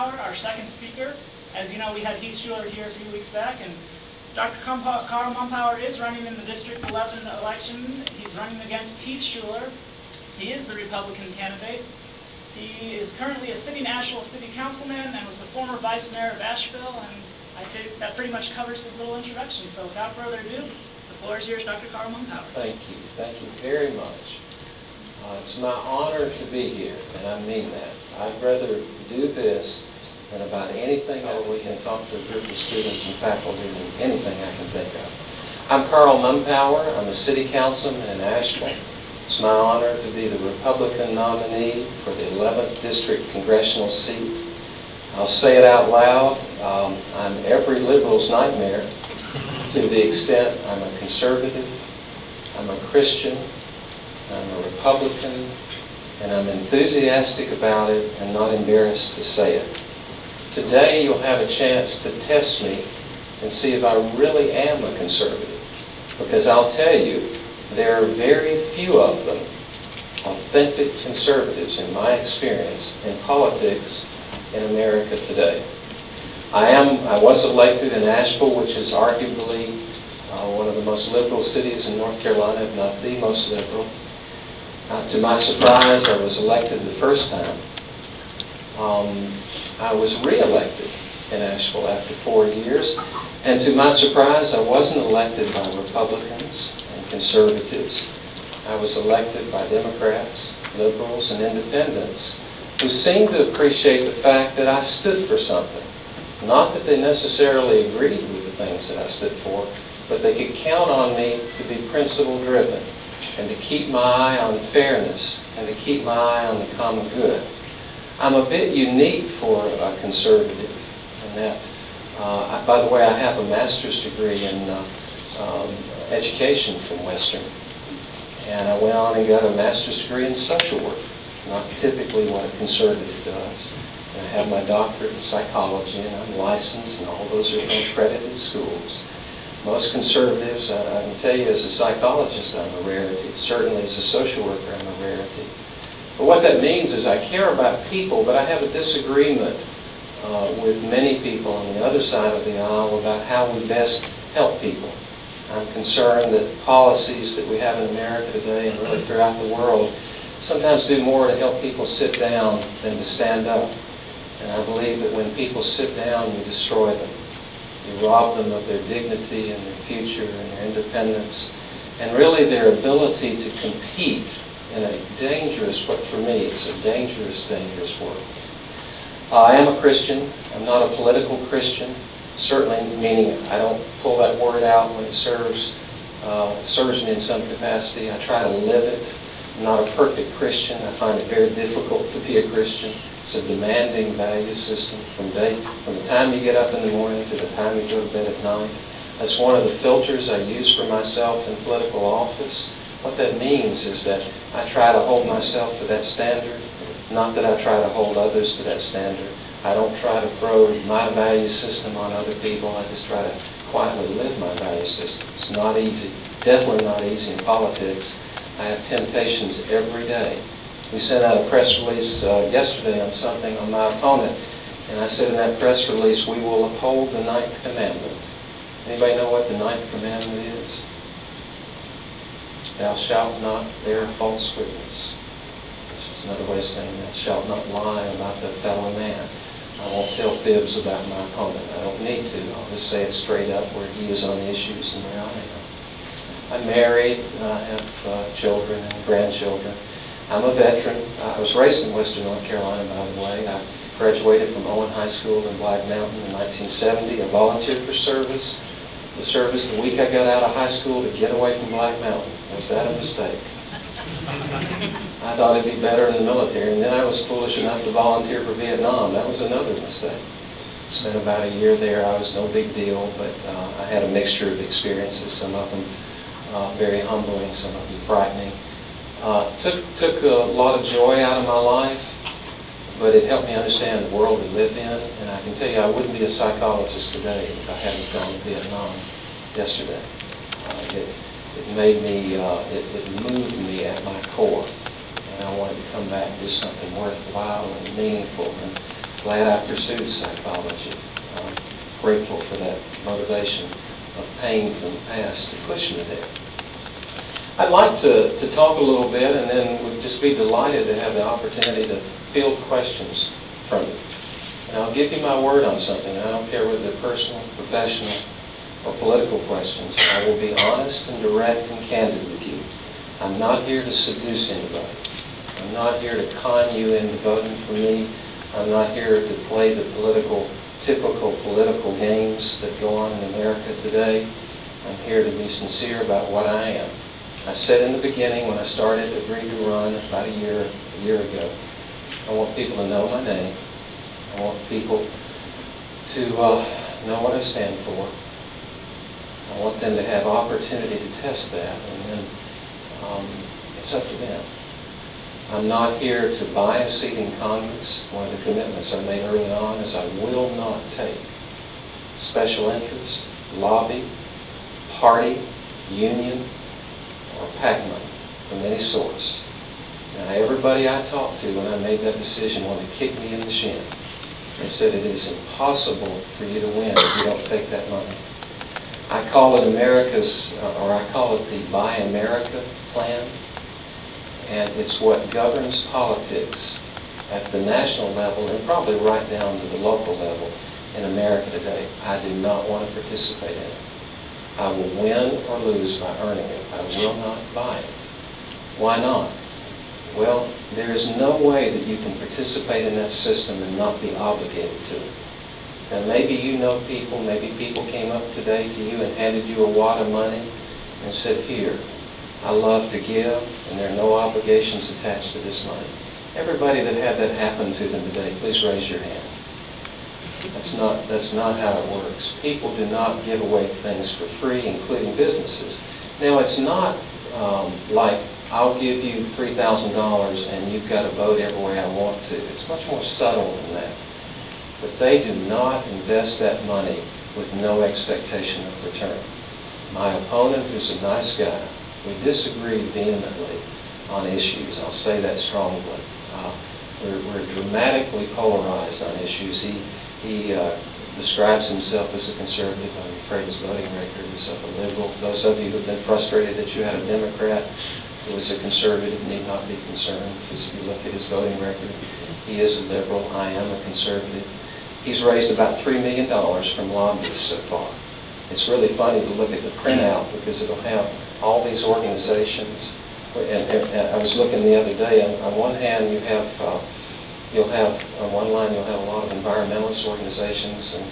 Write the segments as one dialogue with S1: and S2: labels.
S1: Mumpower, our second speaker. As you know, we had Heath Schuler here a few weeks back, and Dr. Carl Mumpower is running in the District 11 election. He's running against Heath Schuler. He is the Republican candidate. He is currently a sitting Asheville City Councilman and was the former Vice Mayor of Asheville, and I think that pretty much covers his little introduction. So without further ado, the floor is yours, Dr. Carl Mumpower.
S2: Thank you. Thank you very much. It's my honor to be here, and I mean that. I'd rather do this than about anything that we can talk to a group of students and faculty than anything I can think of. I'm Carl Mumpower. I'm a city councilman in Asheville. It's my honor to be the Republican nominee for the 11th District Congressional seat. I'll say it out loud. I'm every liberal's nightmare to the extent I'm a conservative, I'm a Christian, I'm a Republican, and I'm enthusiastic about it and not embarrassed to say it. Today you'll have a chance to test me and see if I really am a conservative, because I'll tell you, there are very few of them, authentic conservatives in my experience, in politics in America today. I was elected in Asheville, which is arguably one of the most liberal cities in North Carolina, if not the most liberal. To my surprise, I was elected the first time. I was re-elected in Asheville after 4 years, and to my surprise, I wasn't elected by Republicans and conservatives. I was elected by Democrats, liberals, and independents who seemed to appreciate the fact that I stood for something. Not that they necessarily agreed with the things that I stood for, but they could count on me to be principle-driven and to keep my eye on fairness and to keep my eye on the common good. I'm a bit unique for a conservative in that, by the way, I have a master's degree in education from Western. And I went on and got a master's degree in social work, not typically what a conservative does. And I have my doctorate in psychology, and I'm licensed, and all those are from accredited schools. Most conservatives, I can tell you as a psychologist, I'm a rarity. Certainly as a social worker, I'm a rarity. But what that means is I care about people, but I have a disagreement with many people on the other side of the aisle about how we best help people. I'm concerned that policies that we have in America today and really throughout the world sometimes do more to help people sit down than to stand up. And I believe that when people sit down, you destroy them. You rob them of their dignity and their future and their independence and really their ability to compete in a dangerous, but for me, it's a dangerous, dangerous world. I am a Christian. I'm not a political Christian. Certainly meaning I don't pull that word out when it serves me in some capacity. I try to live it. I'm not a perfect Christian. I find it very difficult to be a Christian. It's a demanding value system from the time you get up in the morning to the time you go to bed at night. That's one of the filters I use for myself in political office. What that means is that I try to hold myself to that standard, not that I try to hold others to that standard. I don't try to throw my value system on other people. I just try to quietly live my value system. It's not easy. Definitely not easy in politics. I have temptations every day. We sent out a press release yesterday on something on my opponent, and I said in that press release, we will uphold the 9th commandment. Anybody know what the 9th commandment is? Thou shalt not bear false witness. Which is another way of saying that. Shalt not lie about thy fellow man. I won't tell fibs about my opponent. I don't need to. I'll just say it straight up where he is on the issues and where I am. I'm married, and I have children and grandchildren. I'm a veteran. I was raised in Western North Carolina, by the way. I graduated from Owen High School in Black Mountain in 1970. I volunteered for service. The service the week I got out of high school to get away from Black Mountain. Was that a mistake? I thought it'd be better in the military, and then I was foolish enough to volunteer for Vietnam. That was another mistake. Spent about a year there. I was no big deal, but I had a mixture of experiences, some of them very humbling, some of them frightening. Took a lot of joy out of my life, but it helped me understand the world we live in, and I can tell you I wouldn't be a psychologist today if I hadn't gone to Vietnam yesterday. It made me, it moved me at my core, and I wanted to come back and do something worthwhile and meaningful. And Glad I pursued psychology. I'm grateful for that motivation of pain from the past to push me there. I'd like to talk a little bit, and then we'd just be delighted to have the opportunity to field questions from you. And I'll give you my word on something. I don't care whether they're personal, professional, or political questions. I will be honest and direct and candid with you. I'm not here to seduce anybody. I'm not here to con you into voting for me. I'm not here to play the typical political games that go on in America today. I'm here to be sincere about what I am. I said in the beginning when I started, agreed to run about a year ago, I want people to know my name. I want people to know what I stand for. I want them to have opportunity to test that, and then it's up to them. I'm not here to buy a seat in Congress. One of the commitments I made early on is I will not take special interest, lobby, party, union, or PAC money from any source. Now, everybody I talked to when I made that decision wanted to kick me in the shin. They said it is impossible for you to win if you don't take that money. I call it I call it the Buy America plan. And it's what governs politics at the national level and probably right down to the local level in America today. I do not want to participate in it. I will win or lose by earning it. I will not buy it. Why not? Well, there is no way that you can participate in that system and not be obligated to it. Now, maybe you know people, maybe people came up today to you and handed you a wad of money and said, here, I love to give, and there are no obligations attached to this money. Everybody that had that happen to them today, please raise your hand. That's not how it works. People do not give away things for free, including businesses. Now, it's not like I'll give you $3,000 and you've got to vote every way I want to. It's much more subtle than that. But they do not invest that money with no expectation of return. My opponent, who's a nice guy, we disagree vehemently on issues. I'll say that strongly. We're dramatically polarized on issues. He describes himself as a conservative. I'm afraid his voting record is of a liberal. Those of you who have been frustrated that you had a Democrat who was a conservative need not be concerned, because if you look at his voting record, he is a liberal. I am a conservative. He's raised about $3 million from lobbyists so far. It's really funny to look at the printout because it'll have all these organizations. And I was looking the other day, on one hand you'll have on one line you'll have a lot of environmentalist organizations, and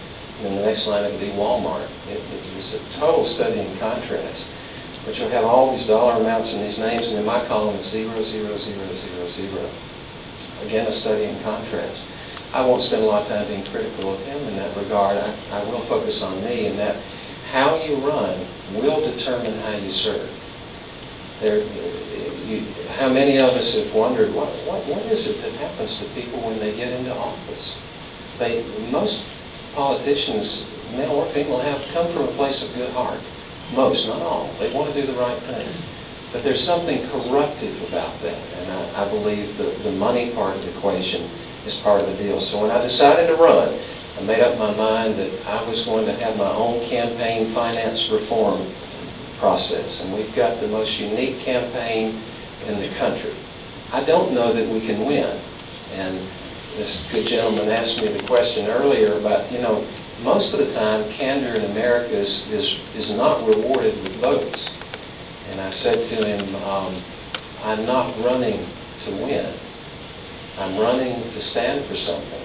S2: then the next line it'll be Walmart. It's a total study in contrast. But you'll have all these dollar amounts and these names, and in my column it's 0, 0, 0, 0, 0. Again, a study in contrast. I won't spend a lot of time being critical of him in that regard. I will focus on me, in that how you run will determine how you serve. How many of us have wondered, what is it that happens to people when they get into office? Most politicians, male or female, have come from a place of good heart. Most, not all. They want to do the right thing. But there's something corruptive about that, and I believe the money part of the equation is part of the deal. So when I decided to run, I made up my mind that I was going to have my own campaign finance reform process, and we've got the most unique campaign in the country. I don't know that we can win, and this good gentleman asked me the question earlier about, most of the time candor in America is not rewarded with votes. And I said to him, I'm not running to win. I'm running to stand for something.